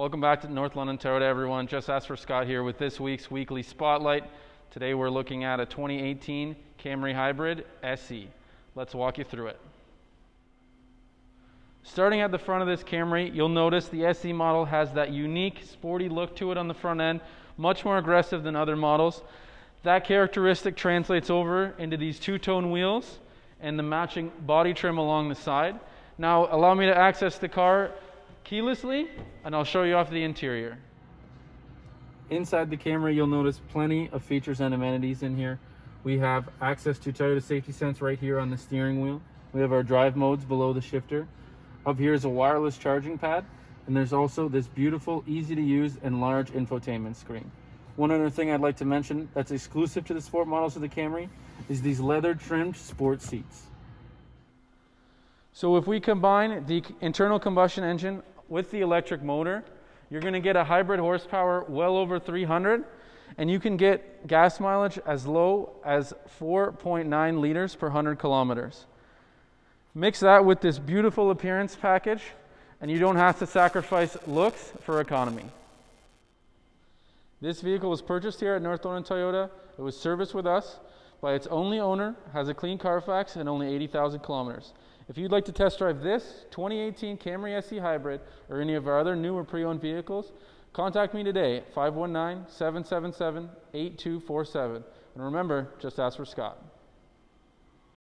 Welcome back to North London Toyota, everyone. Just ask for Scott here with this week's weekly spotlight. Today we're looking at a 2018 Camry Hybrid SE. Let's walk you through it. Starting at the front of this Camry, you'll notice the SE model has that unique sporty look to it on the front end, much more aggressive than other models. That characteristic translates over into these two-tone wheels and the matching body trim along the side. Now allow me to access the car keylessly, and I'll show you off the interior. Inside the Camry, you'll notice plenty of features and amenities in here. We have access to Toyota Safety Sense right here on the steering wheel. We have our drive modes below the shifter. Up here is a wireless charging pad, and there's also this beautiful, easy to use and large infotainment screen. One other thing I'd like to mention that's exclusive to the sport models of the Camry is these leather trimmed sport seats. So if we combine the internal combustion engine with the electric motor, you're going to get a hybrid horsepower well over 300, and you can get gas mileage as low as 4.9 liters per 100 kilometers. Mix that with this beautiful appearance package, and you don't have to sacrifice looks for economy. This vehicle was purchased here at North London Toyota. It was serviced with us by its only owner, has a clean Carfax, and only 80,000 kilometers. If you'd like to test drive this 2018 Camry SE Hybrid or any of our other new or pre-owned vehicles, contact me today at 519-777-8247. And remember, just ask for Scott.